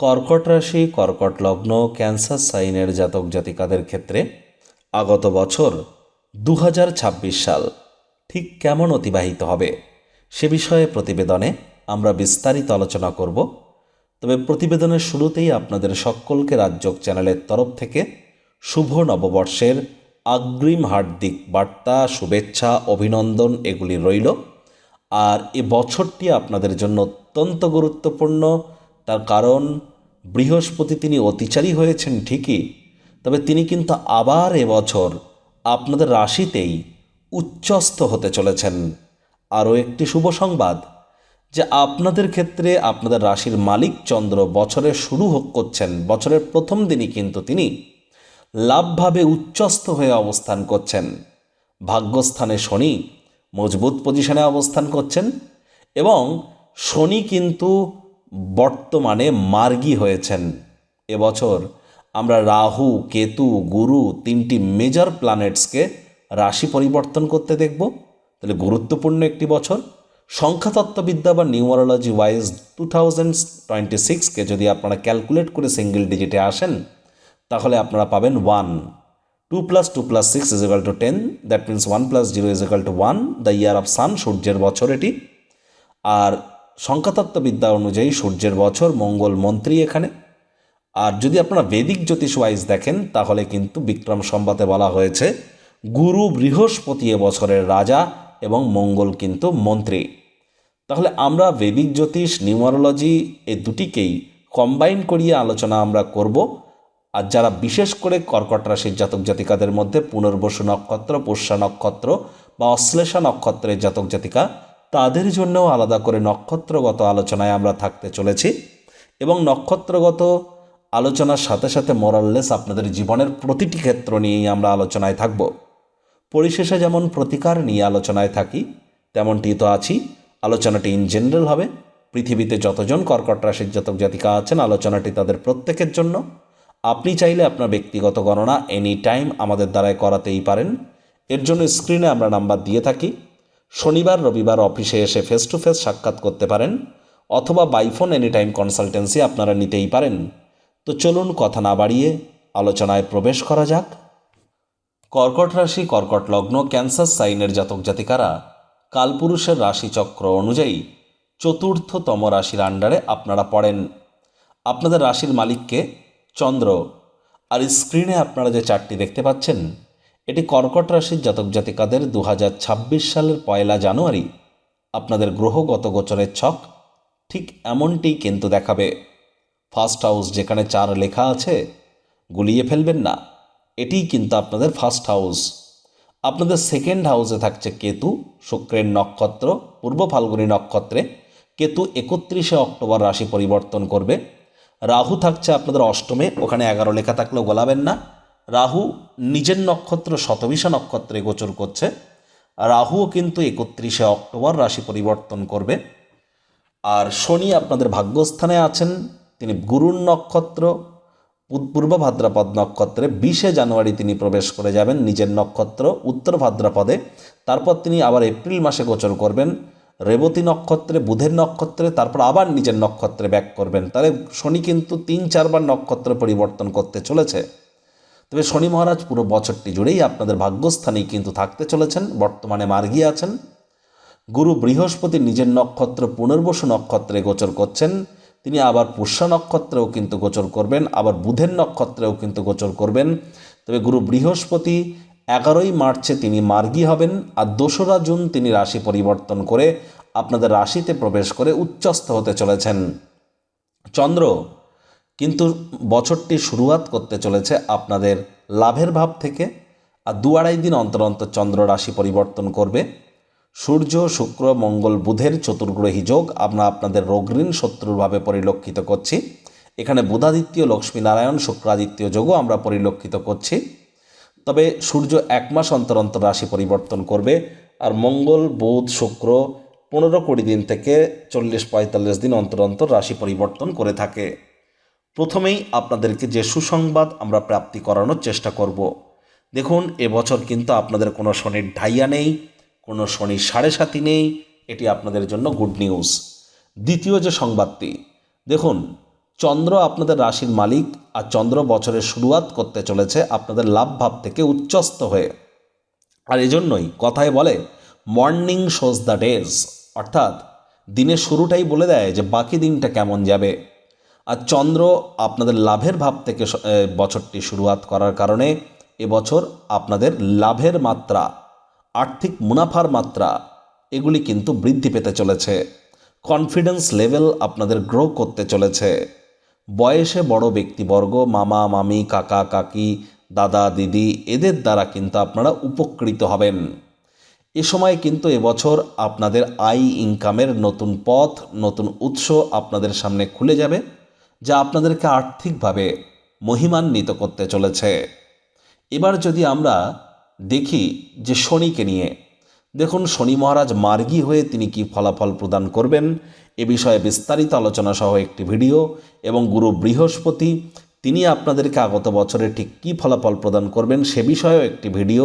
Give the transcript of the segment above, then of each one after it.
কর্কট রাশি, কর্কট লগ্ন, ক্যান্সার সাইনের জাতক জাতিকাদের ক্ষেত্রে আগত বছর 2026 সাল ঠিক কেমন অতিবাহিত হবে সে বিষয়ে প্রতিবেদনে আমরা বিস্তারিত আলোচনা করব। তবে প্রতিবেদনের শুরুতেই আপনাদের সকলকে রাজযোগ চ্যানেলের তরফ থেকে শুভ নববর্ষের অগ্রিম হার্দিক বার্তা, শুভেচ্ছা, অভিনন্দন এগুলি রইল। আর এ বছরটি আপনাদের জন্য অত্যন্ত গুরুত্বপূর্ণ। তার কারণ বৃহস্পতি তিনি অতিচারী হয়েছেন ঠিকই, তবে তিনি কিন্তু আবার এবছর আপনাদের রাশিতেই উচ্চস্থ হতে চলেছেন। আরও একটি শুভ সংবাদ যে আপনাদের ক্ষেত্রে আপনাদের রাশির মালিক চন্দ্র বছরের শুরু করছেন, বছরের প্রথম দিনই কিন্তু তিনি লাভভাবে উচ্চস্থ হয়ে অবস্থান করছেন। ভাগ্যস্থানে শনি মজবুত পজিশনে অবস্থান করছেন এবং শনি কিন্তু বর্তমানে মার্গী হয়েছেন। এবছর আমরা রাহু, কেতু, গুরু তিনটি মেজর প্ল্যানেটসকে রাশি পরিবর্তন করতে দেখব। তাহলে গুরুত্বপূর্ণ একটি বছর। সংখ্যাতত্ত্ববিদ্যা বা নিউমারোলজি ওয়াইজ 2026কে যদি আপনারা ক্যালকুলেট করে সিঙ্গেল ডিজিটে আসেন তাহলে আপনারা পাবেন 1। 2 + 2 + 6 = 10, that means 1 + 0 = 1, the year of sun, সূর্যের বছর এটি। আর সংখ্যাতত্ত্ববিদ্যা অনুযায়ী সূর্যের বছর, মঙ্গল মন্ত্রী এখানে। আর যদি আপনারা বেদিক জ্যোতিষ ওয়াইজ দেখেন তাহলে কিন্তু বিক্রম সম্বাদে বলা হয়েছে গুরু বৃহস্পতি বছরের রাজা এবং মঙ্গল কিন্তু মন্ত্রী। তাহলে আমরা বেদিক জ্যোতিষ, নিউমারোলজি এই দুটিকেই কম্বাইন করিয়ে আলোচনা আমরা করব। আর যারা বিশেষ করে কর্কট রাশির জাতক জাতিকাদের মধ্যে পুনর্বসু নক্ষত্র, পুষ্যা নক্ষত্র বা অশ্লেষা নক্ষত্রের জাতক জাতিকা, তাদের জন্যও আলাদা করে নক্ষত্রগত আলোচনায় আমরা থাকতে চলেছি এবং নক্ষত্রগত আলোচনার সাথে সাথে মোরাললেস আপনাদের জীবনের প্রতিটি ক্ষেত্র নিয়েই আমরা আলোচনায় থাকব। পরিশেষে যেমন প্রতিকার নিয়ে আলোচনায় থাকি তেমনটি তো আছি। আলোচনাটি ইন জেনারেল হবে। পৃথিবীতে যতজন কর্কট রাশির জাতক জাতিকা আছেন আলোচনাটি তাদের প্রত্যেকের জন্য। আপনি চাইলে আপনার ব্যক্তিগত গণনা এনি টাইম আমাদের দ্বারাই করাতেই পারেন। এর জন্য স্ক্রিনে আমরা নাম্বার দিয়ে থাকি। শনিবার রবিবার অফিসে এসে ফেস টু ফেস সাক্ষাৎ করতে পারেন অথবা বাইফোন এনি টাইম কনসালটেন্সি আপনারা নিতেই পারেন। তো চলুন কথা না বাড়িয়ে আলোচনায় প্রবেশ করা যাক। কর্কট রাশি, কর্কট লগ্ন, ক্যান্সার সাইনের জাতক জাতিকারা কালপুরুষের রাশিচক্র অনুযায়ী চতুর্থতম রাশির আন্ডারে আপনারা পড়েন। আপনাদের রাশির মালিককে চন্দ্র। আর স্ক্রিনে আপনারা যে চারটি দেখতে পাচ্ছেন এটি কর্কট রাশির জাতক জাতিকাদের 2026 সালের 1 জানুয়ারি আপনাদের গ্রহগত গোচরের ছক ঠিক এমনটিই কিন্তু দেখাবে। ফার্স্ট হাউস যেখানে 4 লেখা আছে গুলিয়ে ফেলবেন না, এটিই কিন্তু আপনাদের ফার্স্ট হাউস। আপনাদের সেকেন্ড হাউসে থাকছে কেতু, শুক্রের নক্ষত্র পূর্ব ফাল্গুনী নক্ষত্রে। কেতু 31শে অক্টোবর রাশি পরিবর্তন করবে। রাহু থাকছে আপনাদের অষ্টমে, ওখানে 11 লেখা থাকলেও গোলাবেন না। রাহু নিজের নক্ষত্র শতভিষা নক্ষত্রে গোচর করছে। রাহুও কিন্তু 31শে অক্টোবর রাশি পরিবর্তন করবে। আর শনি আপনাদের ভাগ্যস্থানে আছেন, তিনি গুরুর নক্ষত্র পূর্ব ভাদ্রপদ নক্ষত্রে 20শে জানুয়ারি তিনি প্রবেশ করে যাবেন নিজের নক্ষত্র উত্তর ভাদ্রপদে। তারপর তিনি আবার এপ্রিল মাসে গোচর করবেন রেবতী নক্ষত্রে, বুধের নক্ষত্রে, তারপর আবার নিজের নক্ষত্রে ব্যাক করবেন। তাহলে শনি কিন্তু 3-4 বার নক্ষত্র পরিবর্তন করতে চলেছে। তবে শনি মহারাজ পুরো বছরটি জুড়েই আপনাদের ভাগ্যস্থানেই কিন্তু থাকতে চলেছেন, বর্তমানে মার্গী আছেন। গুরু বৃহস্পতি নিজের নক্ষত্র পুনর্বসু নক্ষত্রে গোচর করছেন, তিনি আবার পুষ্যা নক্ষত্রেও কিন্তু গোচর করবেন, আবার বুধের নক্ষত্রেও কিন্তু গোচর করবেন। তবে গুরু বৃহস্পতি 11ই মার্চে তিনি মার্গী হবেন, আর 2রা জুন তিনি রাশি পরিবর্তন করে আপনাদের রাশিতে প্রবেশ করে উচ্চস্থ হতে চলেছেন। চন্দ্র কিন্তু বছরটি শুরুয়াত করতে চলেছে আপনাদের লাভের ভাব থেকে, আর 2-2.5 দিন অন্তর অন্তর চন্দ্র রাশি পরিবর্তন করবে। সূর্য, শুক্র, মঙ্গল, বুধের চতুর্গ্রহী যোগ আমরা আপনাদের রোগঋণ শত্রুরভাবে পরিলক্ষিত করছি। এখানে বুধাদিত্য, লক্ষ্মীনারায়ণ, শুক্রাদিত্য যোগও আমরা পরিলক্ষিত করছি। তবে সূর্য 1 মাস অন্তর অন্তর রাশি পরিবর্তন করবে, আর মঙ্গল, বুধ, শুক্র 15-20 দিন থেকে 40-45 দিন অন্তর অন্তর রাশি পরিবর্তন করে থাকে। প্রথমেই আপনাদেরকে যে সুসংবাদ আমরা প্রাপ্তি করানোর চেষ্টা করব। দেখুন, এবছর কিন্তু আপনাদের কোনো শনির ঢাইয়া নেই, কোনো শনির 7.5 নেই, এটি আপনাদের জন্য গুড নিউজ। দ্বিতীয় যে সংবাদটি দেখুন, চন্দ্র আপনাদের রাশির মালিক, আর চন্দ্র বছরের শুরুয়াত করতে চলেছে আপনাদের লাভ ভাব থেকে উচ্চস্থ হয়ে। আর এজন্যই কথায় বলে মর্নিং শোজ দ্য ডেজ, অর্থাৎ দিনের শুরুটাই বলে দেয় যে বাকি দিনটা কেমন যাবে। আর চন্দ্র আপনাদের লাভের ভাব থেকে বছরটি শুরুয়াত করার কারণে এবছর আপনাদের লাভের মাত্রা, আর্থিক মুনাফার মাত্রা এগুলি কিন্তু বৃদ্ধি পেতে চলেছে। কনফিডেন্স লেভেল আপনাদের গ্রো করতে চলেছে। বয়সে বড় ব্যক্তিবর্গ, মামা মামি, কাকা কাকি, দাদা দিদি, এদের দ্বারা কিন্তু আপনারা উপকৃত হবেন। এ সময় কিন্তু এবছর আপনাদের আয় ইনকামের নতুন পথ, নতুন উৎস আপনাদের সামনে খুলে যাবে, যা আপনাদেরকে আর্থিকভাবে মহিমান্বিত করতে চলেছে। এবার যদি আমরা দেখি যে শনিকে নিয়ে, দেখুন শনি মহারাজ মার্গী হয়ে তিনি কি ফলাফল প্রদান করবেন এ বিষয়ে বিস্তারিত আলোচনা সহ একটি ভিডিও, এবং গুরু বৃহস্পতি তিনি আপনাদেরকে আগত বছরে ঠিক কী ফলাফল প্রদান করবেন সে বিষয়েও একটি ভিডিও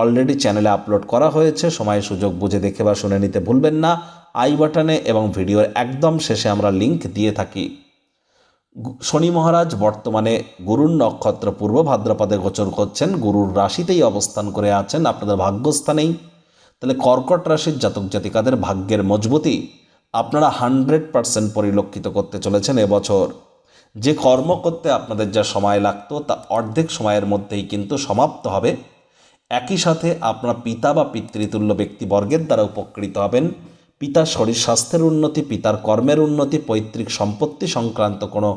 অলরেডি চ্যানেলে আপলোড করা হয়েছে। সময় সুযোগ বুঝে দেখে বা শুনে নিতে ভুলবেন না। আই বাটনে এবং ভিডিওর একদম শেষে আমরা লিংক দিয়ে থাকি। শনি মহারাজ বর্তমানে গুরুর নক্ষত্র পূর্ব ভাদ্রপদে গোচর করছেন, গুরুর রাশিতেই অবস্থান করে আছেন, আপনাদের ভাগ্যস্থানেই। তাহলে কর্কট রাশির জাতক জাতিকাদের ভাগ্যের মজবুতি আপনারা 100% পরিলক্ষিত করতে চলেছেন এবছর। যে কর্ম করতে আপনাদের যা সময় লাগতো তা অর্ধেক সময়ের মধ্যেই কিন্তু সমাপ্ত হবে। একই সাথে আপনারা পিতা বা পিতৃতুল্য ব্যক্তিবর্গের দ্বারা উপকৃত হবেন। পিতার শরীর স্বাস্থ্যের উন্নতি, পিতার কর্মের উন্নতি, পৈতৃক সম্পত্তি সংক্রান্ত কোনো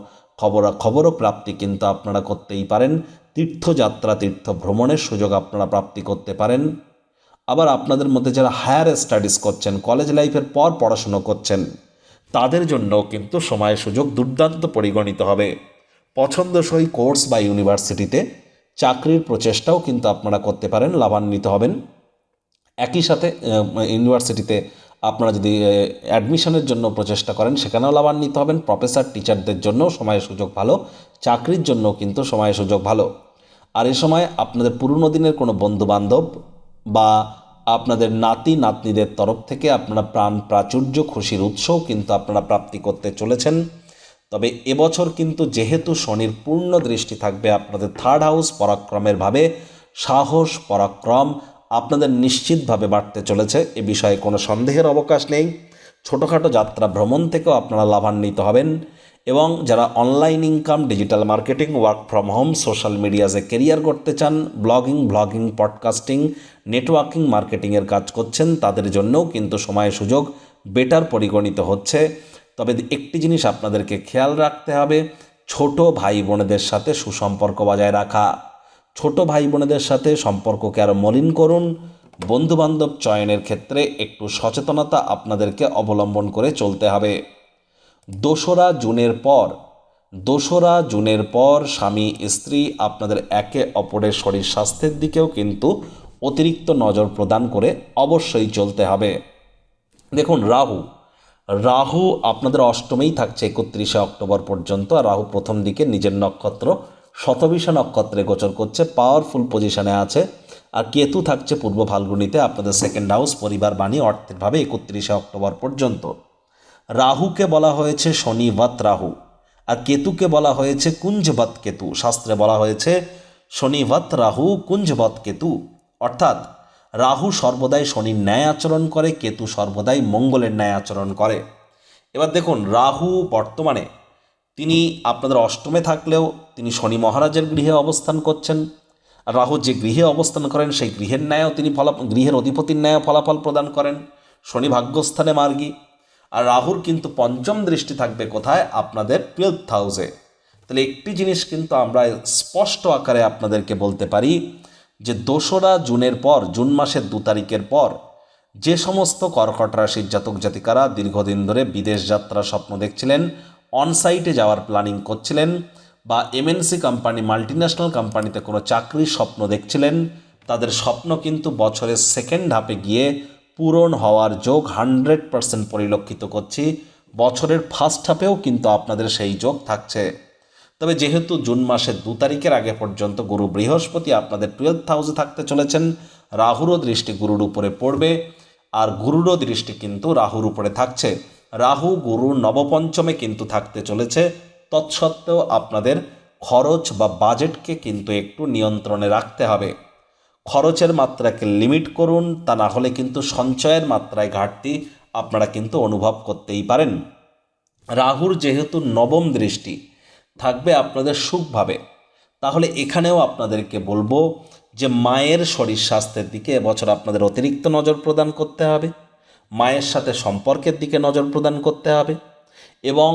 খবরও প্রাপ্তি কিন্তু আপনারা করতেই পারেন। তীর্থযাত্রা, তীর্থ ভ্রমণের সুযোগ আপনারা প্রাপ্তি করতে পারেন। আবার আপনাদের মধ্যে যারা হায়ার স্টাডিজ করছেন, কলেজ লাইফের পর পড়াশুনো করছেন, তাদের জন্য কিন্তু সময় সুযোগ দুর্দান্ত পরিগণিত হবে। পছন্দসই কোর্স বা ইউনিভার্সিটিতে চাকরির প্রচেষ্টাও কিন্তু আপনারা করতে পারেন, লাভান্বিত হবেন। একই সাথে ইউনিভার্সিটিতে আপনারা যদি অ্যাডমিশনের জন্য প্রচেষ্টা করেন সেখানেও লাভান্বিত হবেন। প্রফেসর টিচারদের জন্য সময় সুযোগ ভালো, চাকরির জন্য কিন্তু সময় সুযোগ ভালো। আর এ সময় আপনাদের পুরনো দিনের কোনো বন্ধুবান্ধব বা আপনাদের নাতি নাতনিদের তরফ থেকে আপনারা প্রাণ প্রাচুর্য, খুশির উৎসও কিন্তু আপনারা প্রাপ্তি করতে চলেছেন। তবে এবছর কিন্তু যেহেতু শনির পূর্ণ দৃষ্টি থাকবে আপনাদের থার্ড হাউস, পরাক্রমের ভাবে সাহস পরাক্রম আপনাদের নিশ্চিতভাবে বাড়তে চলেছে, এ বিষয়ে কোনো সন্দেহের অবকাশ নেই। ছোটোখাটো যাত্রা ভ্রমণ থেকেও আপনারা লাভান্বিত হবেন। এবং যারা online income, digital marketing, work from home, social মিডিয়াতে কেরিয়ার করতে চান, ব্লগিং, পডকাস্টিং, নেটওয়ার্কিং মার্কেটিংয়ের কাজ করছেন, তাদের জন্যও কিন্তু সময় সুযোগ বেটার পরিগণিত হচ্ছে। তবে একটি জিনিস আপনাদেরকে খেয়াল রাখতে হবে, ছোট ভাই বোনেদের সাথে সুসম্পর্ক বজায় রাখা। ছোট ভাই বোনেদের সাথে সম্পর্ককে আরও মলিন করুন। বন্ধুবান্ধব চয়নের ক্ষেত্রে একটু সচেতনতা আপনাদেরকে অবলম্বন করে চলতে হবে। 2রা জুনের পর স্বামী স্ত্রী আপনাদের একে অপরের শরীর স্বাস্থ্যের দিকেও কিন্তু অতিরিক্ত নজর প্রদান করে অবশ্যই চলতে হবে। দেখুন রাহু আপনাদের অষ্টমেই থাকছে 31শে অক্টোবর পর্যন্ত। আর রাহু প্রথম দিকে নিজের নক্ষত্র শতবিশা নক্ষত্রে গোচর করছে, পাওয়ারফুল পজিশনে আছে। আর কেতু থাকছে পূর্ব ফাল্গুনিতে আপনাদের সেকেন্ড হাউস, পরিবার, বাণী, অর্থের ভাবে 31শে অক্টোবর পর্যন্ত। রাহুকে বলা হয়েছে শনিবৎ রাহু, আর কেতুকে বলা হয়েছে কুঞ্জবৎ কেতু। শাস্ত্রে বলা হয়েছে শনিবৎ রাহু কুঞ্জবৎ কেতু, অর্থাৎ রাহু সর্বদাই শনির ন্যায় আচরণ করে, কেতু সর্বদাই মঙ্গলের ন্যায় আচরণ করে। এবার দেখুন রাহু বর্তমানে তিনি আপনাদের অষ্টমে থাকলেও তিনি শনি মহারাজের গৃহে অবস্থান করছেন। রাহু যে গৃহে অবস্থান করেন সেই গৃহের ন্যায়ও তিনি গৃহের অধিপতির ন্যায় ফলাফল প্রদান করেন। শনি ভাগ্যস্থানে মার্গী। আর রাহুর কিন্তু পঞ্চম দৃষ্টি থাকবে কোথায়? আপনাদের 12th হাউসে। তাহলে একটি জিনিস কিন্তু আমরা স্পষ্ট আকারে আপনাদেরকে বলতে পারি যে 2রা জুনের পর, জুন মাসের 2 তারিখের পর যে সমস্ত কর্কট রাশির জাতক জাতিকারা দীর্ঘদিন ধরে বিদেশ যাত্রার স্বপ্ন দেখছিলেন, অনসাইটে যাওয়ার প্ল্যানিং করছিলেন, বা এমএনসি কোম্পানি, মাল্টিন্যাশনাল কোম্পানিতে কোনো চাকরির স্বপ্ন দেখছিলেন, তাদের স্বপ্ন কিন্তু বছরের সেকেন্ড হাফে গিয়ে পূরণ হওয়ার যোগ 100% পরিলক্ষিত করছি। বছরের ফার্স্ট হাফেও কিন্তু আপনাদের সেই যোগ থাকছে। তবে যেহেতু জুন মাসের 2 তারিখের আগে পর্যন্ত গুরু বৃহস্পতি আপনাদের 12th হাউসে থাকতে চলেছেন, রাহুরও দৃষ্টি গুরুর উপরে পড়বে, আর গুরুরও দৃষ্টি কিন্তু রাহুর উপরে থাকছে। রাহু গুরুর নবপঞ্চমে কিন্তু থাকতে চলেছে তৎসত্ত্বেও আপনাদের খরচ বা বাজেটকে কিন্তু একটু নিয়ন্ত্রণে রাখতে হবে। খরচের মাত্রাকে লিমিট করুন, তা না হলে কিন্তু সঞ্চয়ের মাত্রায় ঘাটতি আপনারা কিন্তু অনুভব করতেই পারেন। রাহুর যেহেতু নবম দৃষ্টি থাকবে আপনাদের সুখভাবে, তাহলে এখানেও আপনাদেরকে বলবো যে মায়ের শরীর স্বাস্থ্যের দিকে এবছর আপনাদের অতিরিক্ত নজর প্রদান করতে হবে, মায়ের সাথে সম্পর্কের দিকে নজর প্রদান করতে হবে এবং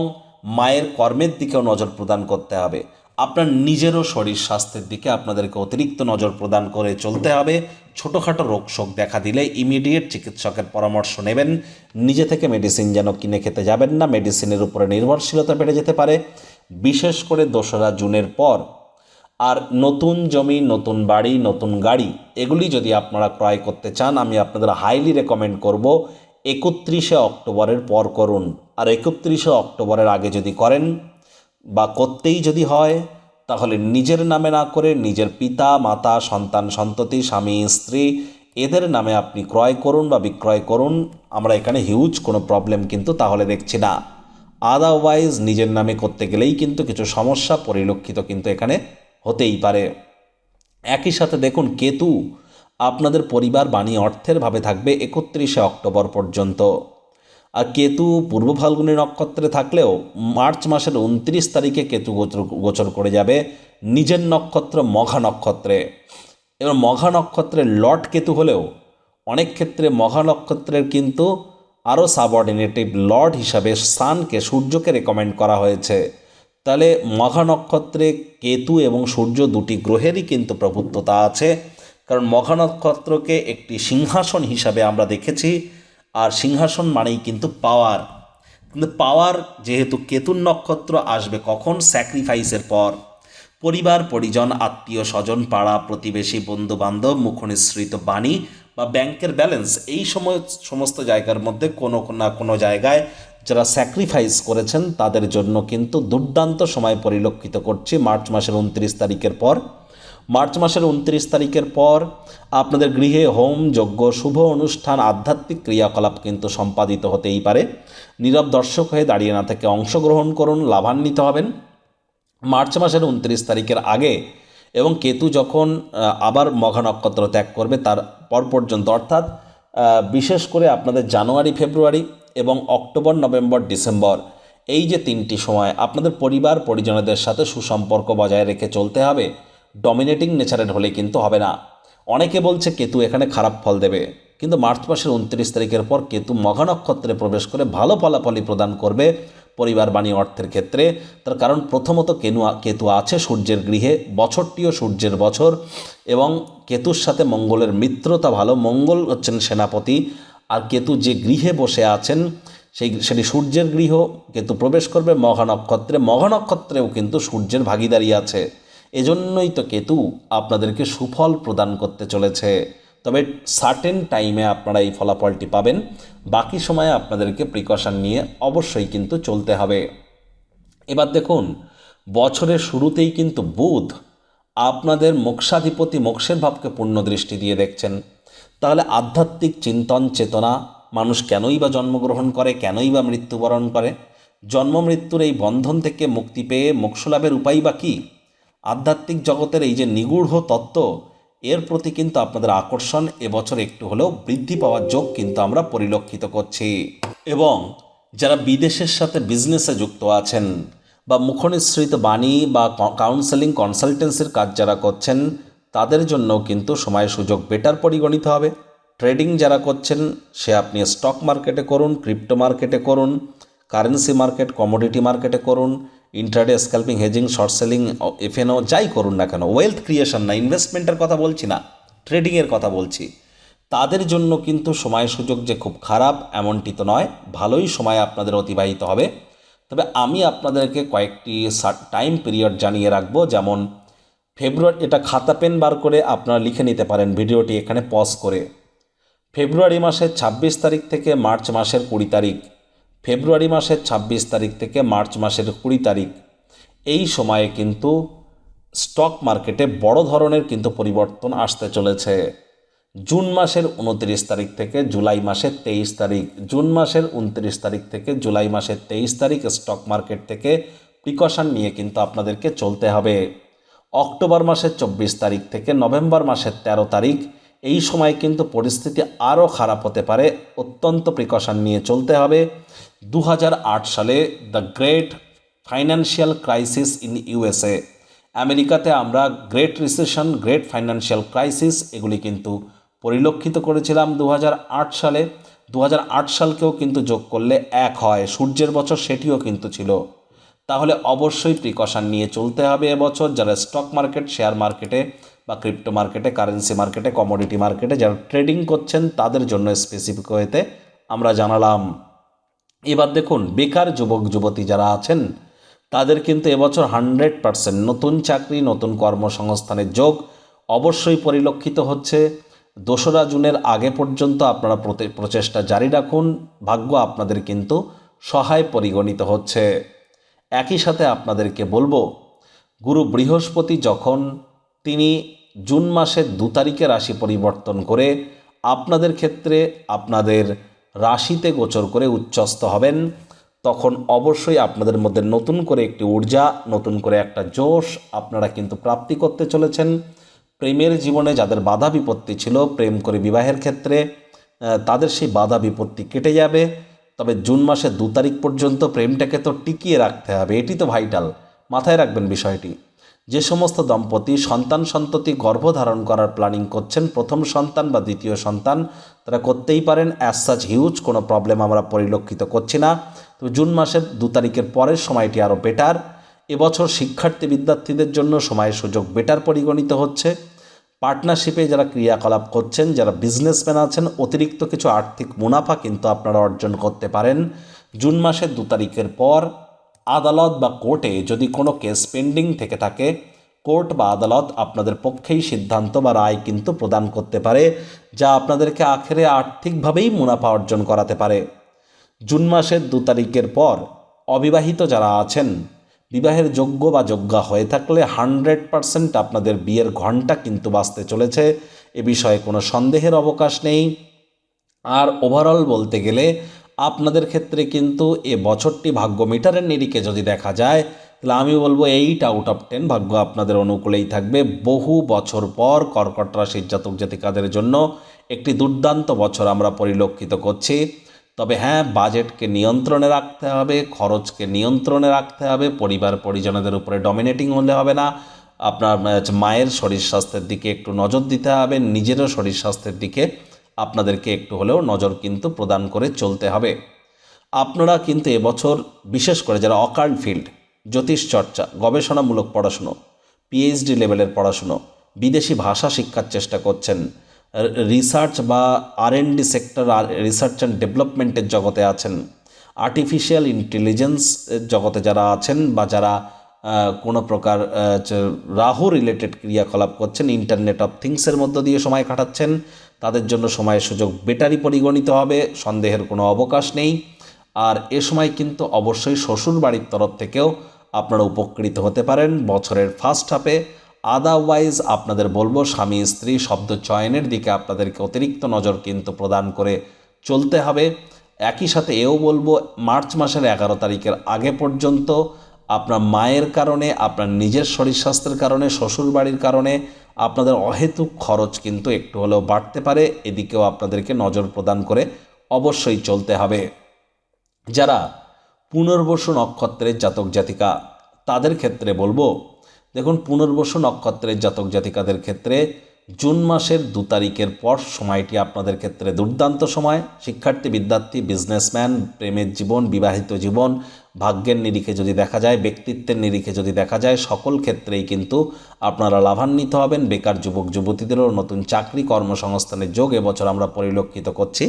মায়ের কর্মের দিকেও নজর প্রদান করতে হবে। আপনার নিজেরও শরীর স্বাস্থ্যের দিকে আপনাদেরকে অতিরিক্ত নজর প্রদান করে চলতে হবে। ছোটোখাটো রোগ শোক দেখা দিলে ইমিডিয়েট চিকিৎসকের পরামর্শ নেবেন। নিজে থেকে মেডিসিন যেন কিনে খেতে যাবেন না, মেডিসিনের উপরে নির্ভরশীলতা বেড়ে যেতে পারে, বিশেষ করে 2রা জুনের পর। আর নতুন জমি, নতুন বাড়ি, নতুন গাড়ি এগুলি যদি আপনারা ক্রয় করতে চান, আমি আপনাদের হাইলি রেকমেন্ড করব 31শে অক্টোবরের পর করুন। আর 31শে অক্টোবরের আগে যদি করেন বা করতেই যদি হয়, তাহলে নিজের নামে না করে নিজের পিতা মাতা, সন্তান সন্ততি, স্বামী স্ত্রী এদের নামে আপনি ক্রয় করুন বা বিক্রয় করুন। আমরা এখানে হিউজ কোনো প্রবলেম কিন্তু তাহলে দেখছি না। আদারওয়াইজ নিজের নামে করতে গেলেই কিন্তু কিছু সমস্যা পরিলক্ষিত কিন্তু এখানে হতেই পারে। একই সাথে দেখুন, কেতু আপনাদের পরিবার বাণী অর্থের ভাবে থাকবে 31শে অক্টোবর পর্যন্ত। আর কেতু পূর্ব ফাল্গুনী নক্ষত্রে থাকলেও মার্চ মাসের 29 তারিখে কেতু গোচর করে যাবে নিজের নক্ষত্র মঘা নক্ষত্রে। এবার মঘা নক্ষত্রের লর্ড কেতু হলেও অনেক ক্ষেত্রে মঘা নক্ষত্রের কিন্তু আরও সাবঅর্ডিনেটিভ লর্ড হিসাবে সানকে, সূর্যকে রেকমেন্ড করা হয়েছে। তাহলে মঘা নক্ষত্রে কেতু এবং সূর্য দুটি গ্রহেরই কিন্তু প্রভুত্বতা আছে, কারণ মঘা নক্ষত্রকে একটি সিংহাসন হিসাবে আমরা দেখেছি। আর সিংহাসন মানেই কিন্তু পাওয়ার, কিন্তু পাওয়ার যেহেতু কেতুর নক্ষত্র আসবে কখন, স্যাক্রিফাইসের পর। পরিবার পরিজন, আত্মীয় স্বজন, পাড়া প্রতিবেশী, বন্ধুবান্ধব, মুখনিসৃত বাণী বা ব্যাংকের ব্যালেন্স, এই সমস্ত জায়গার মধ্যে কোনো না কোনো জায়গায় যারা স্যাক্রিফাইস করেছেন তাদের জন্য কিন্তু দুর্দান্ত সময় পরিলক্ষিত করছি মার্চ মাসের 29 তারিখের পর। মার্চ মাসের 29 তারিখের পর আপনাদের গৃহে হোম যজ্ঞ, শুভ অনুষ্ঠান, আধ্যাত্মিক ক্রিয়াকলাপ কিন্তু সম্পাদিত হতেই পারে। নীরব দর্শক হয়ে দাঁড়িয়ে না থেকে অংশগ্রহণ করুন, লাভান্বিত হবেন। মার্চ মাসের 29 তারিখের আগে এবং কেতু যখন আবার মঘা নক্ষত্র ত্যাগ করবে তার পর পর্যন্ত, অর্থাৎ বিশেষ করে আপনাদের জানুয়ারি ফেব্রুয়ারি এবং অক্টোবর নভেম্বর ডিসেম্বর, এই যে 3টি সময় আপনাদের পরিবার পরিজনদের সাথে সুসম্পর্ক বজায় রেখে চলতে হবে। ডমিনেটিং নেচারের হলে কিন্তু হবে না। অনেকে বলছে কেতু এখানে খারাপ ফল দেবে, কিন্তু মার্চ মাসের 29 তারিখের পর কেতু মঘা নক্ষত্রে প্রবেশ করে ভালো ফলাফলই প্রদান করবে পরিবার বাণী অর্থের ক্ষেত্রে। তার কারণ প্রথমত কেতু আছে সূর্যের গৃহে, বছরটিও সূর্যের বছর এবং কেতুর সাথে মঙ্গলের মিত্রতা ভালো। মঙ্গল হচ্ছেন সেনাপতি, আর কেতু যে গৃহে বসে আছেন সেটি সূর্যের গৃহ। কেতু প্রবেশ করবে মঘা নক্ষত্রে, মঘা নক্ষত্রেও কিন্তু সূর্যের ভাগিদারি আছে। এজন্যই তো কেতু আপনাদেরকে সুফল প্রদান করতে চলেছে। তবে সার্টেন টাইমে আপনারা এই ফলাফলটি পাবেন, বাকি সময়ে আপনাদেরকে প্রিকশন নিয়ে অবশ্যই কিন্তু চলতে হবে। এবার দেখুন, বছরের শুরুতেই কিন্তু বুধ আপনাদের মোক্ষাধিপতি, মোক্ষের ভাবকে পূর্ণ দৃষ্টি দিয়ে দেখছেন। তাহলে আধ্যাত্মিক চিন্তন চেতনা, মানুষ কেনই বা জন্মগ্রহণ করে, কেনই বা মৃত্যুবরণ করে, জন্ম মৃত্যুর এই বন্ধন থেকে মুক্তি পেয়ে মোক্ষলাভের উপায় বা কী, আধ্যাত্মিক জগতের এই যে নিগূঢ় তত্ত্ব, এর প্রতি কিন্তু আপনাদের আকর্ষণ এবছর একটু হলেও বৃদ্ধি পাওয়ার যোগ কিন্তু আমরা পরিলক্ষিত করছি। এবং যারা বিদেশের সাথে বিজনেসে যুক্ত আছেন বা মুখনিসৃত বাণী বা কাউন্সেলিং কনসালটেন্সির কাজ যারা করছেন, তাদের জন্য কিন্তু সময় সুযোগ বেটার পরিগণিত হবে। ট্রেডিং যারা করছেন, সে আপনি স্টক মার্কেটে করুন, ক্রিপ্টো মার্কেটে করুন, কারেন্সি মার্কেট, কমোডিটি মার্কেটে করুন, intraday, scalping, hedging, short selling, F&O যাই করুন না কেন, ওয়েলথ ক্রিয়েশন না, ইনভেস্টমেন্টের কথা বলছি না, ট্রেডিংয়ের কথা বলছি, তাদের জন্য কিন্তু সময় সুযোগ যে খুব খারাপ এমনটি তো নয়, ভালোই সময় আপনাদের অতিবাহিত হবে। তবে আমি আপনাদেরকে কয়েকটি টাইম পিরিয়ড জানিয়ে রাখবো, যেমন ফেব্রুয়ারি, এটা খাতা পেন বার করে আপনারা লিখে নিতে পারেন ভিডিওটি এখানে পজ করে। ফেব্রুয়ারি মাসের 26 তারিখ থেকে মার্চ মাসের 20 তারিখ, ফেব্রুয়ারি মাসের 26 তারিখ থেকে মার্চ মাসের 20 তারিখ, এই সময়ে কিন্তু স্টক মার্কেটে বড় ধরনের কিন্তু পরিবর্তন আসতে চলেছে। জুন মাসের 29 তারিখ থেকে জুলাই মাসের 23 তারিখ, জুন মাসের 29 তারিখ থেকে জুলাই মাসের 23 তারিখ স্টক মার্কেট থেকে প্রিকশন নিয়ে কিন্তু আপনাদেরকে চলতে হবে। অক্টোবর মাসের 24 তারিখ থেকে নভেম্বর মাসের 13 তারিখ এই সময় কিন্তু পরিস্থিতি আরও খারাপ হতে পারে, অত্যন্ত প্রিকশন নিয়ে চলতে হবে। 2008 সালে the great financial crisis in USA, আমেরিকাতে আমরা great recession, great financial crisis এগুলি কিন্তু পরিলক্ষিত করেছিলাম 2008 সালে। 2008 সালকেও কিন্তু যোগ করলে এক হয়, সূর্যের বছর সেটিও কিন্তু ছিল। তাহলে অবশ্যই প্রিকশন নিয়ে চলতে হবে এবছর। যারা স্টক মার্কেট, শেয়ার মার্কেটে বা ক্রিপ্টো মার্কেটে, কারেন্সি মার্কেটে, কমোডিটি মার্কেটে যারা ট্রেডিং করছেন তাদের জন্য স্পেসিফিক ওয়েতে আমরা জানালাম। এবার দেখুন, বেকার যুবক যুবতী যারা আছেন তাদের কিন্তু এবছর 100% নতুন চাকরি, নতুন কর্মসংস্থানের যোগ অবশ্যই পরিলক্ষিত হচ্ছে। 2রা জুনের আগে পর্যন্ত আপনারা প্রচেষ্টা জারি রাখুন, ভাগ্য আপনাদের কিন্তু সহায় পরিগণিত হচ্ছে। একই সাথে আপনাদেরকে বলবো, গুরু বৃহস্পতি যখন তিনি জুন মাসের 2 তারিখে রাশি পরিবর্তন করে আপনাদের ক্ষেত্রে আপনাদের রাশিতে গোচর করে উচ্চস্থ হবেন, তখন অবশ্যই আপনাদের মধ্যে নতুন করে একটি ঊর্জা, নতুন করে একটা জোশ আপনারা কিন্তু প্রাপ্তি করতে চলেছেন। প্রেমের জীবনে যাদের বাধা বিপত্তি ছিল প্রেম করে বিবাহের ক্ষেত্রে, তাদের সেই বাধা বিপত্তি কেটে যাবে। তবে জুন মাসের 2 তারিখ পর্যন্ত প্রেমটাকে তো টিকিয়ে রাখতে হবে, এটি তো ভাইটাল, মাথায় রাখবেন বিষয়টি। যে সমস্ত দম্পতি সন্ততি গর্ভধারণ করার প্ল্যানিং করছেন, প্রথম সন্তান বা দ্বিতীয় সন্তান, তারা করতেই পারেন। অ্যাজ সাচ হিউজ কোনো প্রবলেম আমরা পরিলক্ষিত করছি না। তো জুন মাসের 2 তারিখের পরের সময়টি আরও বেটার। এবছর শিক্ষার্থী বিদ্যার্থীদের জন্য সময় সুযোগ বেটার পরিগণিত হচ্ছে। পার্টনারশিপে যারা ক্রিয়াকলাপ করছেন, যারা বিজনেসম্যান আছেন, অতিরিক্ত কিছু আর্থিক মুনাফা কিন্তু আপনারা অর্জন করতে পারেন। জুন মাসের 2 তারিখের পর আদালত বা কোর্টে যদি কোনো কেস পেন্ডিং থেকে থাকে, কোর্ট বা আদালত আপনাদের পক্ষেই সিদ্ধান্ত বা রায় কিন্তু প্রদান করতে পারে, যা আপনাদেরকে আখেরে আর্থিকভাবেই মুনাফা অর্জন করাতে পারে। জুন মাসের 2 তারিখের পর অবিবাহিত যারা আছেন, বিবাহের যোগ্য বা যোগ্যা হয়ে থাকলে 100% আপনাদের বিয়ের ঘণ্টা কিন্তু বাজতে চলেছে, এ বিষয়ে কোনো সন্দেহের অবকাশ নেই। আর ওভারঅল বলতে গেলে আপনাদের ক্ষেত্রে কিন্তু এ বছরটি ভাগ্য মিটারের নিরিখে যদি দেখা যায়, তাহলে আমি বলবো 8 আউট অফ 10 ভাগ্য আপনাদের অনুকূলেই থাকবে। বহু বছর পর কর্কট রাশির জাতক জাতিকাদের জন্য একটি দুর্দান্ত বছর আমরা পরিলক্ষিত করছি। তবে হ্যাঁ, বাজেটকে নিয়ন্ত্রণে রাখতে হবে, খরচকে নিয়ন্ত্রণে রাখতে হবে, পরিবার পরিজনদের উপরে ডমিনেটিং হলে হবে না। আপনার মায়ের শরীর স্বাস্থ্যের দিকে একটু নজর দিতে হবে, নিজেরও শরীর স্বাস্থ্যের দিকে আপনাদেরকে একটু হলেও নজর কিন্তু প্রদান করে চলতে হবে। আপনারা কিন্তু এবছর বিশেষ করে যারা অকাল্ট ফিল্ড, জ্যোতিষ চর্চা, গবেষণামূলক পড়াশুনো, পিএইচডি লেভেলের পড়াশুনো, বিদেশি ভাষা শিক্ষার চেষ্টা করছেন, রিসার্চ বা R&D সেক্টর, রিসার্চ অ্যান্ড ডেভেলপমেন্টের জগতে আছেন, আর্টিফিশিয়াল ইন্টেলিজেন্স জগতে যারা আছেন, বা যারা কোনো প্রকার রাহু রিলেটেড ক্রিয়াকলাপ করছেন, ইন্টারনেট অফ থিংসের মধ্য দিয়ে সময় কাটাচ্ছেন, তাদের জন্য সময়ের সুযোগ বেটারই পরিগণিত হবে, সন্দেহের কোনো অবকাশ নেই। আর এ সময় কিন্তু অবশ্যই শ্বশুর বাড়ির তরফ থেকেও আপনারা উপকৃত হতে পারেন বছরের ফার্স্ট হাফে। আদারওয়াইজ আপনাদের বলবো স্বামী স্ত্রী শব্দ চয়নের দিকে আপনাদেরকে অতিরিক্ত নজর কিন্তু প্রদান করে চলতে হবে। একই সাথে এও বলবো, মার্চ মাসের 11 তারিখের আগে পর্যন্ত আপনার মায়ের কারণে, আপনার নিজের শরীর স্বাস্থ্যের কারণে, শ্বশুর বাড়ির কারণে আপনাদের অহেতুক খরচ কিন্তু একটু হলেও বাড়তে পারে, এদিকেও আপনাদেরকে নজর প্রদান করে অবশ্যই চলতে হবে। যারা পুনর্বসু নক্ষত্রের জাতক জাতিকা তাদের ক্ষেত্রে বলবো, দেখুন, পুনর্বসু নক্ষত্রের জাতক জাতিকাদের ক্ষেত্রে জুন মাসের 2 তারিখের পর সময়টি আপনাদের ক্ষেত্রে দুর্দান্ত সময়। শিক্ষার্থী বিদ্যার্থী, বিজনেসম্যান, প্রেমের জীবন, বিবাহিত জীবন, ভাগ্যের নিরিখে যদি দেখা যায়, ব্যক্তিত্বের নিরিখে যদি দেখা যায়, সকল ক্ষেত্রেই কিন্তু আপনারা লাভান্বিত হবেন। বেকার যুবক যুবতীদেরও নতুন চাকরি কর্মসংস্থানের যোগ এবছর আমরা পরিলক্ষিত করছি।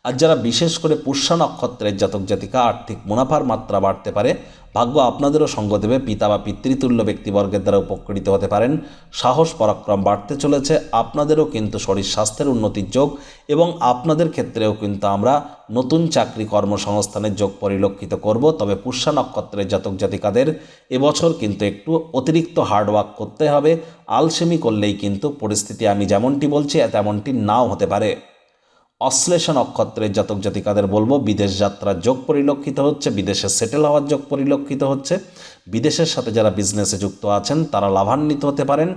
আর যারা বিশেষ করে পুষ্যা নক্ষত্রের জাতক জাতিকা, আর্থিক মুনাফার মাত্রা বাড়তে পারে, ভাগ্য আপনাদেরও সঙ্গ দেবে, পিতা বা পিতৃতুল্য ব্যক্তিবর্গের দ্বারা উপকৃত হতে পারেন, সাহস পরাক্রম বাড়তে চলেছে, আপনাদেরও কিন্তু শরীর স্বাস্থ্যের উন্নতির যোগ, এবং আপনাদের ক্ষেত্রেও কিন্তু আমরা নতুন চাকরি কর্মসংস্থানের যোগ পরিলক্ষিত করব। তবে পুষ্যা নক্ষত্রের জাতক জাতিকাদের এবছর কিন্তু একটু অতিরিক্ত হার্ডওয়ার্ক করতে হবে, আলসেমি করলেই কিন্তু পরিস্থিতি আমি যেমনটি বলছি তেমনটি নাও হতে পারে। অশ্লেষা নক্ষত্রের জাতক জাতিকাদের বলবো বিদেশ যাত্রার যোগ পরিলক্ষিত হচ্ছে, বিদেশে সেটেল হওয়ার যোগ পরিলক্ষিত হচ্ছে। বিদেশের সাথে যারা বিজনেসে যুক্ত আছেন তারা লাভান্বিত হতে পারেন।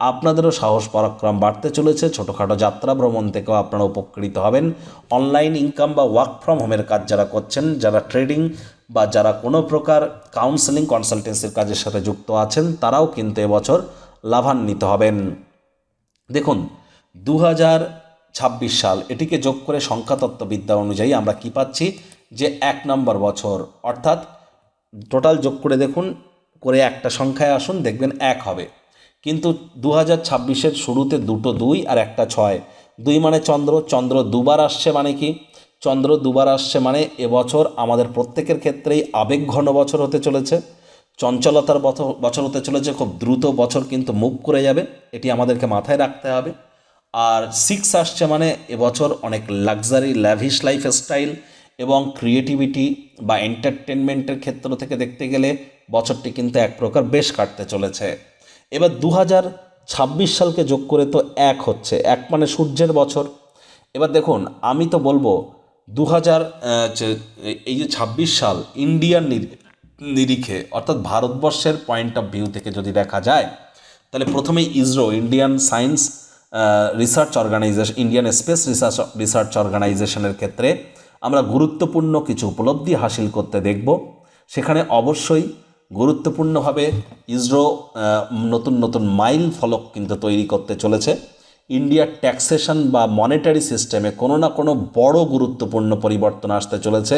আপনাদেরও সাহস পরাক্রম বাড়তে চলেছে, ছোটোখাটো যাত্রা ভ্রমণ থেকেও আপনারা উপকৃত হবেন। অনলাইন ইনকাম বা ওয়ার্ক ফ্রম হোমের কাজ যারা করছেন, যারা ট্রেডিং বা যারা কোনো প্রকার কাউন্সেলিং কনসালটেন্সির কাজের সাথে যুক্ত আছেন, তারাও কিন্তু এবছর লাভান্বিত হবেন। দেখুন 2026 সাল এটিকে যোগ করে সংখ্যাতত্ত্ববিদ্যা অনুযায়ী আমরা কি পাচ্ছি, যে 1 নম্বর বছর, অর্থাৎ টোটাল যোগ করে দেখুন, করে একটা সংখ্যায় আসুন, দেখবেন 1 হবে। কিন্তু 2026-এর শুরুতে দুটো 2 আর একটা 6, 2 মানে চন্দ্র, চন্দ্র দুবার আসছে মানে কি, চন্দ্র দুবার আসছে মানে এবছর আমাদের প্রত্যেকের ক্ষেত্রেই আবেগঘন বছর হতে চলেছে, চঞ্চলতার বছর হতে চলেছে, খুব দ্রুত বছর কিন্তু মুভ করে যাবে, এটি আমাদেরকে মাথায় রাখতে হবে। আর 6 আসছে মানে এবছর অনেক লাক্সারি ল্যাভিশ লাইফস্টাইল এবং ক্রিয়েটিভিটি বা এন্টারটেনমেন্টের ক্ষেত্র থেকে দেখতে গেলে বছরটি কিন্তু এক প্রকার বেশ কাটতে চলেছে। এবার 2026 সালকে যোগ করে তো 1 হচ্ছে, 1 মানে সূর্যের বছর। এবার দেখুন আমি তো বলবো 2000 এই যে 26 সাল ইন্ডিয়ান নিরিখে, অর্থাৎ ভারতবর্ষের পয়েন্ট অফ ভিউ থেকে যদি দেখা যায়, তাহলে প্রথমেই ISRO, Indian science research organisation, Indian space research অর্গানাইজেশনের ক্ষেত্রে আমরা গুরুত্বপূর্ণ কিছু উপলব্ধি হাসিল করতে দেখব। সেখানে অবশ্যই গুরুত্বপূর্ণভাবে ইসরো নতুন নতুন মাইল ফলক কিন্তু তৈরি করতে চলেছে। ইন্ডিয়ার ট্যাক্সেশন বা মনিটারি সিস্টেমে কোনো না কোনো বড় গুরুত্বপূর্ণ পরিবর্তন আসতে চলেছে।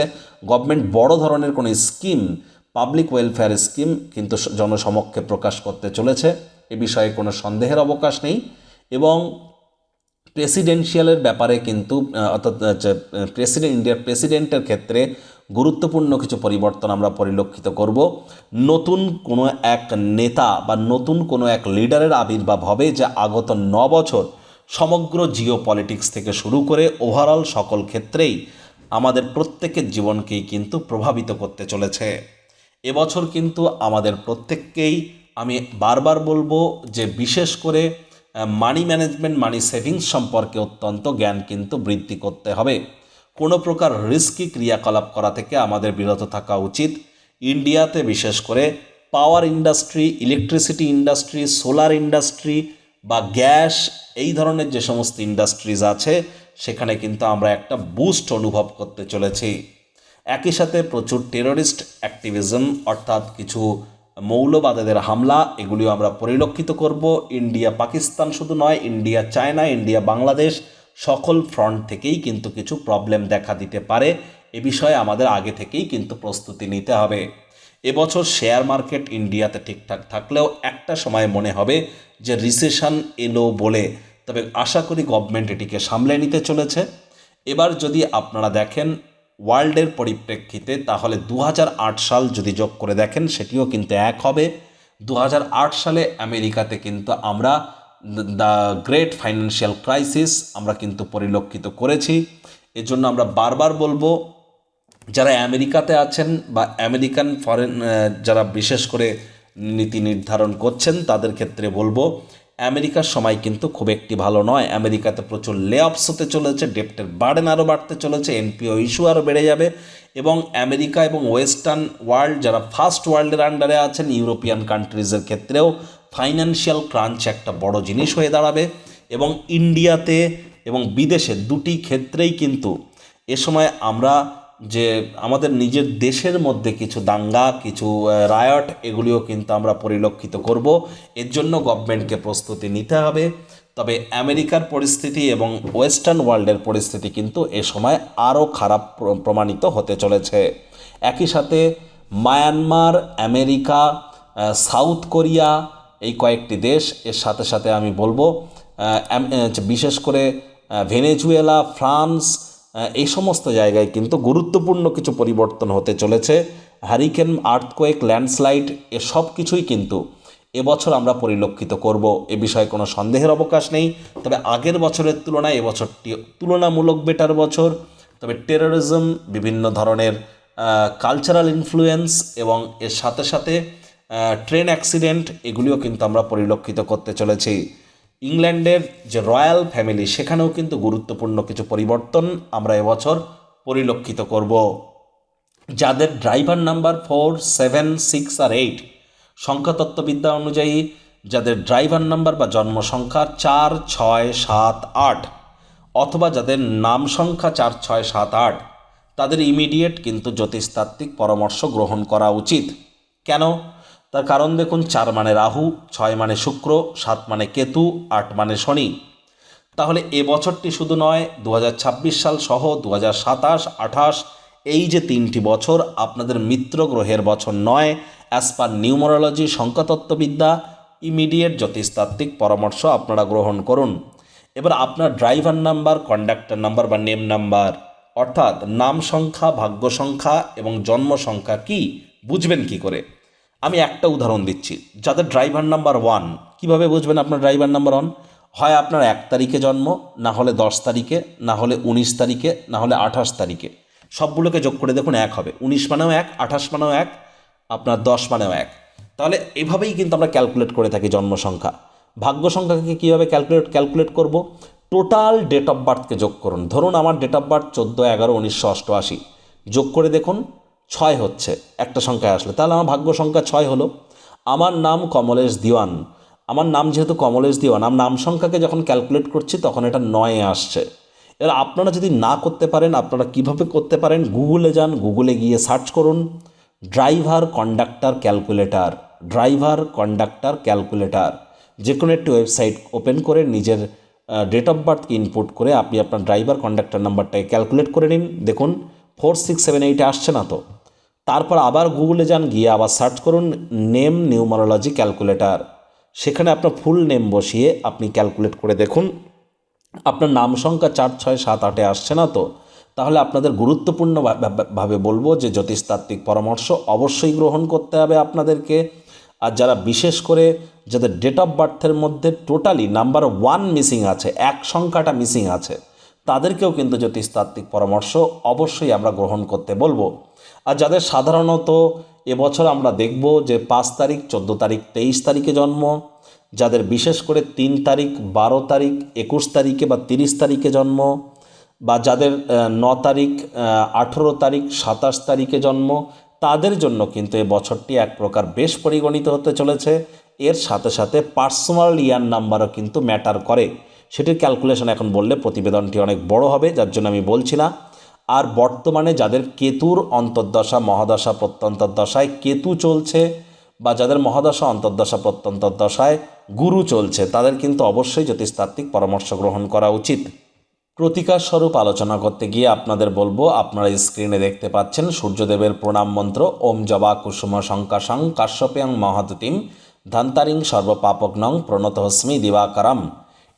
গভর্নমেন্ট বড় ধরনের কোনো স্কিম, পাবলিক ওয়েলফেয়ার স্কিম কিন্তু জনসমক্ষে প্রকাশ করতে চলেছে, এ বিষয়ে কোনো সন্দেহের অবকাশ নেই। এবং প্রেসিডেন্সিয়ালের ব্যাপারে কিন্তু অর্থাৎ ইন্ডিয়ার প্রেসিডেন্টের ক্ষেত্রে গুরুত্বপূর্ণ কিছু পরিবর্তন আমরা পরিলক্ষিত করব। নতুন কোনো এক নেতা বা নতুন কোনো এক লিডারের আবির্ভাব হবে, যা আগত 9 বছর সমগ্র জিও পলিটিক্স থেকে শুরু করে ওভারঅল সকল ক্ষেত্রেই আমাদের প্রত্যেকের জীবনকেই কিন্তু প্রভাবিত করতে চলেছে। এবছর কিন্তু আমাদের প্রত্যেককেই আমি বারবার বলবো যে বিশেষ করে মানি ম্যানেজমেন্ট, মানি সেভিংস সম্পর্কে অত্যন্ত জ্ঞান কিন্তু বৃদ্ধি করতে হবে। কোনো প্রকার রিস্কি ক্রিয়াকলাপ করা থেকে আমাদের বিরত থাকা উচিত। ইন্ডিয়াতে বিশেষ করে power industry, electricity industry, solar industry বা গ্যাস, এই ধরনের যে সমস্ত ইন্ডাস্ট্রিজ আছে সেখানে কিন্তু আমরা একটা বুস্ট অনুভব করতে চলেছি। একই সাথে প্রচুর টেররিস্ট অ্যাক্টিভিজম, অর্থাৎ কিছু মৌলবাদীদের হামলা, এগুলিও আমরা পরিলক্ষিত করব। ইন্ডিয়া পাকিস্তান শুধু নয়, ইন্ডিয়া চায়না, ইন্ডিয়া বাংলাদেশ, সকল ফ্রন্ট থেকেই কিন্তু কিছু প্রবলেম দেখা দিতে পারে। এ বিষয়ে আমাদের আগে থেকেই কিন্তু প্রস্তুতি নিতে হবে। এবছর শেয়ার মার্কেট ইন্ডিয়াতে ঠিকঠাক থাকলেও একটা সময় মনে হবে যে রিসেশন এলো বলে, তবে আশা করি গভর্নমেন্ট এটিকে সামলে নিতে চলেছে। এবার যদি আপনারা দেখেন ওয়ার্ল্ডের পরিপ্রেক্ষিতে, তাহলে 2008 সাল যদি যোগ করে দেখেন সেটিও কিন্তু 1 হবে। 2008 সালে আমেরিকাতে কিন্তু আমরা দ্য গ্রেট ফাইন্যান্সিয়াল ক্রাইসিস আমরা কিন্তু পরিলক্ষিত করেছি। এজন্য আমরা বারবার বলবো যারা আমেরিকাতে আছেন বা আমেরিকান ফরেন যারা বিশেষ করে নীতি নির্ধারণ করছেন তাদের ক্ষেত্রে বলবো আমেরিকার সময় কিন্তু খুব একটি ভালো নয়। আমেরিকাতে প্রচুর লে-অফস হতে চলেছে, ডেপ্টের বার্ডেন আরও বাড়তে চলেছে, এনপিও ইস্যু আরও বেড়ে যাবে। এবং আমেরিকা এবং ওয়েস্টার্ন ওয়ার্ল্ড যারা ফার্স্ট ওয়ার্ল্ডের আন্ডারে আছেন, ইউরোপিয়ান কান্ট্রিজের ক্ষেত্রেও ফাইন্যান্সিয়াল ক্রাঞ্চ একটা বড় জিনিস হয়ে দাঁড়াবে। এবং ইন্ডিয়াতে এবং বিদেশে দুটি ক্ষেত্রেই কিন্তু এ সময় আমরা যে আমাদের নিজের দেশের মধ্যে কিছু দাঙ্গা, কিছু রায়ট, এগুলিও কিন্তু আমরা পরিলক্ষিত করব। এর জন্য গভর্নমেন্টকে প্রস্তুতি নিতে হবে। তবে আমেরিকার পরিস্থিতি এবং ওয়েস্টার্ন ওয়ার্ল্ডের পরিস্থিতি কিন্তু এ সময় আরও খারাপ প্রমাণিত হতে চলেছে। একই সাথে মায়ানমার, আমেরিকা, সাউথ কোরিয়া, এই কয়েকটি দেশ, এর সাথে সাথে আমি বলবো বিশেষ করে ভেনেজুয়েলা, ফ্রান্স, এই সমস্ত জায়গায় কিন্তু গুরুত্বপূর্ণ কিছু পরিবর্তন হতে চলেছে। হ্যারিকেন, আর্থকোয়েক, ল্যান্ডস্লাইড, এসব কিছুই কিন্তু এবছর আমরা পরিলক্ষিত করব, এ বিষয়ে কোনো সন্দেহের অবকাশ নেই। তবে আগের বছরের তুলনায় এবছরটি তুলনামূলক বেটার বছর। তবে টেরোরিজম, বিভিন্ন ধরনের কালচারাল ইনফ্লুয়েন্স এবং এর সাথে সাথে ট্রেন অ্যাক্সিডেন্ট, এগুলিও কিন্তু আমরা পরিলক্ষিত করতে চলেছি। ইংল্যান্ডের যে রয়্যাল ফ্যামিলি সেখানেও কিন্তু গুরুত্বপূর্ণ কিছু পরিবর্তন আমরা এবছর পরিলক্ষিত করব। যাদের ড্রাইভার নাম্বার 4, 7, 6 আর 8 সংখ্যাতত্ত্ববিদ্যা অনুযায়ী যাদের ড্রাইভার নাম্বার বা জন্ম সংখ্যা 4, 6, 7, 8 অথবা যাদের নাম সংখ্যা 4, 6, 7, 8 তাদের ইমিডিয়েট কিন্তু জ্যোতিষতাত্ত্বিক পরামর্শ গ্রহণ করা উচিত। কেন? তার কারণ দেখুন, 4 মানে রাহু, 6 মানে শুক্র, 7 মানে কেতু, 8 মানে শনি। তাহলে এ বছরটি শুধু নয়, 2026 সাল সহ 2027, 28 এই যে 3টি বছর আপনাদের মিত্র গ্রহের বছর নয়। অ্যাজ পার নিউমারোলজি সংখ্যাতত্ত্ববিদ্যা ইমিডিয়েট জ্যোতিষতাত্ত্বিক পরামর্শ আপনারা গ্রহণ করুন। এবার আপনার ড্রাইভার নাম্বার, কন্ডাক্টর নাম্বার বা নেম নাম্বার অর্থাৎ নাম সংখ্যা, ভাগ্য সংখ্যা এবং জন্ম সংখ্যা কি বুঝবেন কি করে? আমি একটা উদাহরণ দিচ্ছি। যাদের ড্রাইভার নাম্বার 1, কীভাবে বুঝবেন আপনার ড্রাইভার নাম্বার 1? হয় আপনার 1 তারিখে জন্ম, না হলে 10 তারিখে, না হলে 19 তারিখে, না হলে 28 তারিখে। সবগুলোকে যোগ করে দেখুন 1 হবে। 19 মানেও 1, 28 মানেও 1, আপনার 10 মানেও 1। তাহলে এভাবেই কিন্তু আমরা ক্যালকুলেট করে থাকি জন্ম সংখ্যা। ভাগ্য সংখ্যাকে কীভাবে ক্যালকুলেট করব? টোটাল ডেট অফ বার্থকে যোগ করুন। ধরুন আমার ডেট অফ বার্থ 14/11/1988, যোগ করে দেখুন 6 হচ্ছে, একটা সংখ্যায় আসলে, তাহলে আমার ভাগ্য সংখ্যা 6 হলো। আমার নাম কমলেশ দিওয়ান, আমার নাম যেহেতু কমলেশ দিওয়ান, আমার নাম সংখ্যাকে যখন ক্যালকুলেট করছি তখন এটা 9 আসছে। এবার আপনারা যদি না করতে পারেন, আপনারা কিভাবে করতে পারেন? গুগলে যান, গুগলে গিয়ে সার্চ করুন driver conductor calculator, driver conductor calculator. যে কোনো একটি ওয়েবসাইট ওপেন করে নিজের ডেট অফ বার্থকে ইনপুট করে আপনি আপনার ড্রাইভার কন্ডাক্টর নাম্বারটাকে ক্যালকুলেট করে নিন। দেখুন 4, 6, 7, 8 আসছে না তো। তারপর আবার গুগলে যান, গিয়ে আবার সার্চ করুন নেম নিউমারোলজি ক্যালকুলেটর। সেখানে আপনার ফুল নেম বসিয়ে আপনি ক্যালকুলেট করে দেখুন আপনার নাম সংখ্যা 4, 6, 7, 8 আসছে না তো। তাহলে আপনাদের গুরুত্বপূর্ণভাবে বলবো যে জ্যোতিষতাত্ত্বিক পরামর্শ অবশ্যই গ্রহণ করতে হবে আপনাদেরকে। আর যারা বিশেষ করে যাদের ডেট অফ বার্থের মধ্যে টোটালি নাম্বার 1 মিসিং আছে, 1 সংখ্যাটা মিসিং আছে, তাদেরকেও কিন্তু জ্যোতিষতাত্ত্বিক পরামর্শ অবশ্যই আমরা গ্রহণ করতে বলবো। আর যাদের সাধারণত এবছর আমরা দেখব যে 5 তারিখ, 14 তারিখ, 23 তারিখে জন্ম, যাদের বিশেষ করে 3 তারিখ, 12 তারিখ, 21 তারিখে বা 30 তারিখে জন্ম, বা যাদের 9 তারিখ, 18 তারিখ, 27 তারিখে জন্ম, তাদের জন্য কিন্তু এই বছরটি এক প্রকার বেশ পরিগণিত হতে চলেছে। এর সাথে সাথে পার্সোনাল ইয়ার নাম্বারও কিন্তু ম্যাটার করে। সেটির ক্যালকুলেশন এখন বললে প্রতিবেদনটি অনেক বড় হবে, যার জন্য আমি বলছি না। আর বর্তমানে যাদের কেতুর অন্তর্দশা, মহাদশা, প্রত্যন্তর্দশায় কেতু চলছে, বা যাদের মহাদশা, অন্তর্দশা, প্রত্যন্তর্দশায় গুরু চলছে, তাদের কিন্তু অবশ্যই জ্যোতিষতাত্ত্বিক পরামর্শ গ্রহণ করা উচিত। প্রতিকার স্বরূপ আলোচনা করতে গিয়ে আপনাদের বলবো, আপনারা স্ক্রিনে দেখতে পাচ্ছেন সূর্যদেবের প্রণাম মন্ত্র ওম জবা কুসুম শঙ্কাশং কাশ্যপেয়ং মহাদতিম ধন্তারিং সর্বপাপগ্নং প্রণতহস্মি দিবাকরম।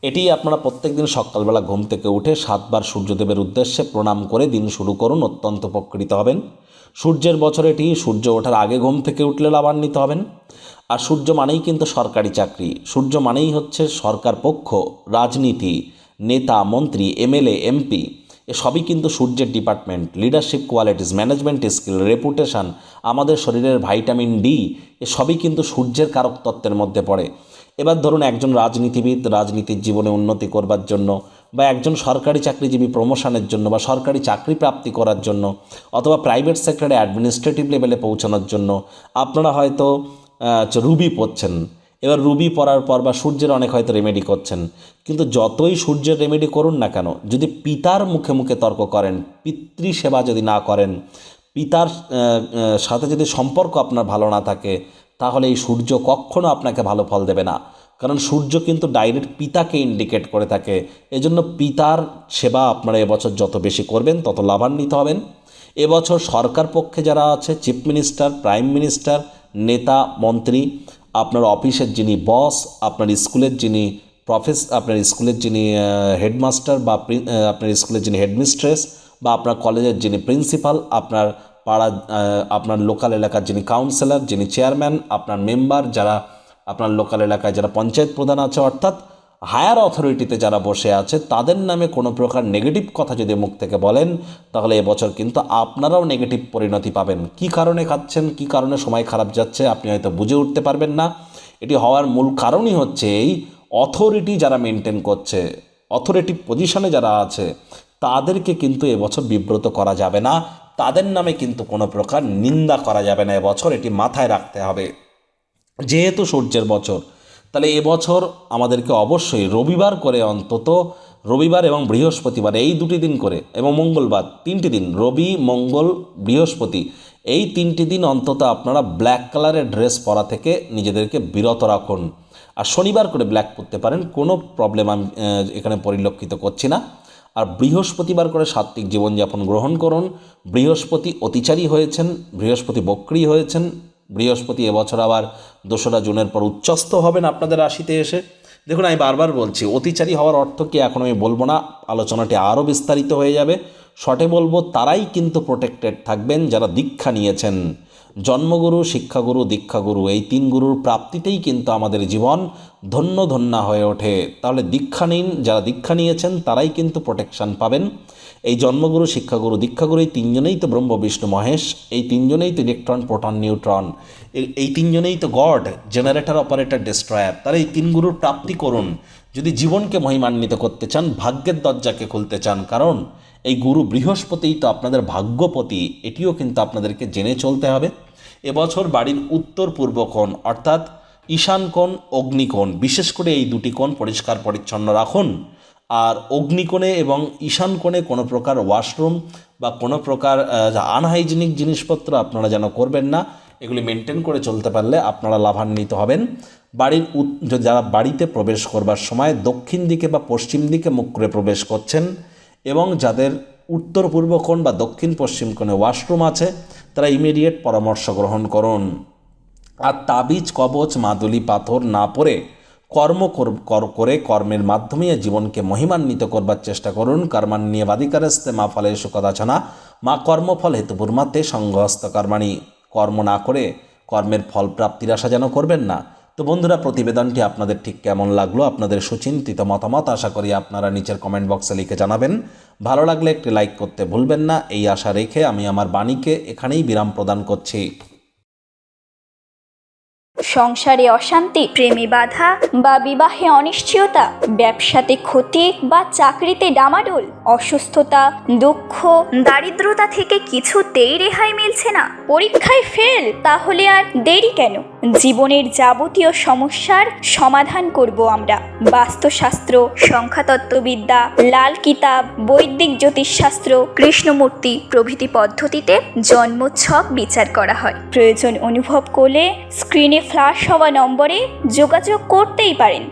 এটি আপনারা প্রত্যেক দিন সকালবেলা ঘুম থেকে উঠে 7 বার সূর্যদেবের উদ্দেশ্যে প্রণাম করে দিন শুরু করুন, অত্যন্ত উপকৃত হবেন। সূর্যের বছর এটি, সূর্য ওঠার আগে ঘুম থেকে উঠলে লাভান্বিত হবেন। আর সূর্য মানেই কিন্তু সরকারি চাকরি, সূর্য মানেই হচ্ছে সরকার পক্ষ, রাজনীতি, নেতা, মন্ত্রী, এমএলএ, এমপি, এসবই কিন্তু সূর্যের department. Leadership qualities, management skill, reputation, আমাদের শরীরের ভাইটামিন ডি, এসবই কিন্তু সূর্যের কারক তত্ত্বের মধ্যে পড়ে। এবার ধরুন একজন রাজনীতিবিদ রাজনীতির জীবনে উন্নতি করবার জন্য, বা একজন সরকারি চাকরিজীবী প্রমোশনের জন্য, বা সরকারি চাকরি প্রাপ্তি করার জন্য, অথবা প্রাইভেট সেক্টরে অ্যাডমিনিস্ট্রেটিভ লেভেলে পৌঁছানোর জন্য আপনারা হয়তো রুবি পড়ছেন। এবার রুবি পড়ার পর বা সূর্যের অনেক হয়তো রেমেডি করছেন, কিন্তু যতই সূর্যের রেমেডি করুন না কেন, যদি পিতার মুখে মুখে তর্ক করেন, পিতৃসেবা যদি না করেন, পিতার সাথে যদি সম্পর্ক আপনার ভালো না থাকে, তাহলে এই সূর্য কখনো আপনাকে ভালো ফল দেবে না। কারণ সূর্য কিন্তু ডাইরেক্ট পিতাকে ইন্ডিকেট করে থাকে। এজন্য পিতার সেবা আপনারা এবছর যত বেশি করবেন তত লাভান্বিত হবেন। এবছর সরকার পক্ষে যারা আছে, চিফ মিনিস্টার, প্রাইম মিনিস্টার, নেতা, মন্ত্রী, আপনার অফিসের যিনি বস, আপনার স্কুলের যিনি আপনার স্কুলের যিনি হেডমাস্টার, বা আপনার স্কুলের যিনি হেডমিস্ট্রেস, বা আপনার কলেজের যিনি প্রিন্সিপাল, আপনার পাড়া, আপনার লোকাল এলাকার যিনি কাউন্সিলর, যিনি চেয়ারম্যান, আপনার মেম্বার, যারা আপনার লোকাল এলাকায় যারা পঞ্চায়েত প্রধান আছে, অর্থাৎ হায়ার অথরিটিতে যারা বসে আছে, তাদের নামে কোনো প্রকার নেগেটিভ কথা যদি মুখ থেকে বলেন, তাহলে এবছর কিন্তু আপনারাও নেগেটিভ পরিণতি পাবেন। কি কারণে খাচ্ছেন, কি কারণে সময় খারাপ যাচ্ছে, আপনি হয়তো বুঝে উঠতে পারবেন না। এটি হওয়ার মূল কারণই হচ্ছে এই অথরিটি যারা মেনটেন করছে, অথরিটি পজিশনে যারা আছে, তাদেরকে কিন্তু এবছর বিব্রত করা যাবে না, তাদের নামে কিন্তু কোনো প্রকার নিন্দা করা যাবে না এবছর, এটি মাথায় রাখতে হবে। যেহেতু সূর্যের বছর, তাহলে এবছর আমাদেরকে অবশ্যই রবিবার করে, অন্তত রবিবার এবং বৃহস্পতিবার এই দুটি দিন করে, এবং মঙ্গলবার, 3টি দিন, রবি মঙ্গল বৃহস্পতি, এই 3টি দিন অন্তত আপনারা ব্ল্যাক কালারের ড্রেস পরা থেকে নিজেদেরকে বিরত রাখুন। আর শনিবার করে ব্ল্যাক পরতে পারেন, কোনো প্রবলেম আমি এখানে পরিলক্ষিত করছি না। আর বৃহস্পতিবার করে সাত্ত্বিক জীবনযাপন গ্রহণ করুন। বৃহস্পতি অতিচারী হয়েছেন, বৃহস্পতি বক্রী হয়েছেন, বৃহস্পতি এবছর আবার 2রা জুনের পর উচ্চস্থ হবেন আপনাদের রাশিতে এসে। দেখুন, আমি বারবার বলছি, অতিচারী হওয়ার অর্থ কি এখন আমি বলবো না, আলোচনাটি আরও বিস্তারিত হয়ে যাবে। শর্টে বলবো, তারাই কিন্তু প্রোটেক্টেড থাকবেন যারা দীক্ষা নিয়েছেন। জন্মগুরু, শিক্ষাগুরু, দীক্ষাগুরু, এই 3 গুরুর প্রাপ্তিতেই কিন্তু আমাদের জীবন ধন্য ধন্যা হয়ে ওঠে। তাহলে দীক্ষা নিন, যারা দীক্ষা নিয়েছেন তারাই কিন্তু প্রোটেকশান পাবেন। এই জন্মগুরু, শিক্ষাগুরু, দীক্ষাগুরু, এই 3জনেই তো ব্রহ্ম বিষ্ণু মহেশ, এই 3জনেই তো ইলেকট্রন, প্রোটন, নিউট্রন, এই 3জনেই তো গড, জেনারেটর, অপারেটর, ডেস্ট্রয়ার। তারা এই 3 গুরুর প্রাপ্তি করুন যদি জীবনকে মহিমান্বিত করতে চান, ভাগ্যের দরজাকে খুলতে চান। কারণ এই গুরু বৃহস্পতিই তো আপনাদের ভাগ্যপতি, এটিও কিন্তু আপনাদেরকে জেনে চলতে হবে। এবছর বাড়ির উত্তর পূর্ব কোণ, অর্থাৎ ঈশান কোণ, অগ্নিকোণ, বিশেষ করে এই 2টি কোণ পরিষ্কার পরিচ্ছন্ন রাখুন। আর অগ্নিকোণে এবং ঈশান কোণে কোনো প্রকার ওয়াশরুম বা কোনো প্রকার আনহাইজিনিক জিনিসপত্র আপনারা যেন করবেন না। এগুলি মেনটেন করে চলতে পারলে আপনারা লাভান্বিত হবেন। বাড়ির যারা বাড়িতে প্রবেশ করবার সময় দক্ষিণ দিকে বা পশ্চিম দিকে মুখ করে প্রবেশ করছেন, এবং যাদের উত্তর পূর্ব কোণ বা দক্ষিণ পশ্চিম কোণে ওয়াশরুম আছে, তারা ইমিডিয়েট পরামর্শ গ্রহণ করুন। আর তাবিজ, কবচ, মাদুলি, পাথর না পরে কর্ম করে কর্মের মাধ্যমে জীবনকে মহিমান্বিত করবার চেষ্টা করুন। কর্মাণ্যেবাধিকারস্তে মা ফলেষু কদাচন মা কর্মফল হেতুর্মাতে সংঘহস্ত কর্মাণি। কর্ম না করে কর্মের ফল প্রাপ্তির আশা যেন করবেন না। তো বন্ধুরা, প্রতিবেদনটি আপনাদের ঠিক কেমন লাগলো, আপনাদের সুচিন্তিত মতামত আশা করি আপনারা নিচের কমেন্ট বক্সে লিখে জানাবেন। ভালো লাগলে একটি লাইক করতে ভুলবেন না। এই আশা রেখে আমি আমার বাণীকে এখানেই বিরাম প্রদান করছি। সংসারে অশান্তি, প্রেমে বাধা বা বিবাহে অনিশ্চয়তা, ব্যবসাতে ক্ষতি বা চাকরিতে ডামাডোল, অসুস্থতা, দুঃখ, দারিদ্রতা থেকে কিছুতেই রেহাই মিলছে না, পরীক্ষায় ফেল, তাহলে আর দেরি কেন? জীবনের যাবতীয় সমস্যার সমাধান করব আমরা। বাস্তুশাস্ত্র, সংখ্যাতত্ত্ববিদ্যা, লাল কিতাব, বৈদিক জ্যোতিষশাস্ত্র, কৃষ্ণমূর্তি প্রভৃতি পদ্ধতিতে জন্মছক বিচার করা হয়। প্রয়োজন অনুভব করলে স্ক্রিনে ফ্ল্যাশ হওয়া নম্বরে যোগাযোগ করতেই পারেন।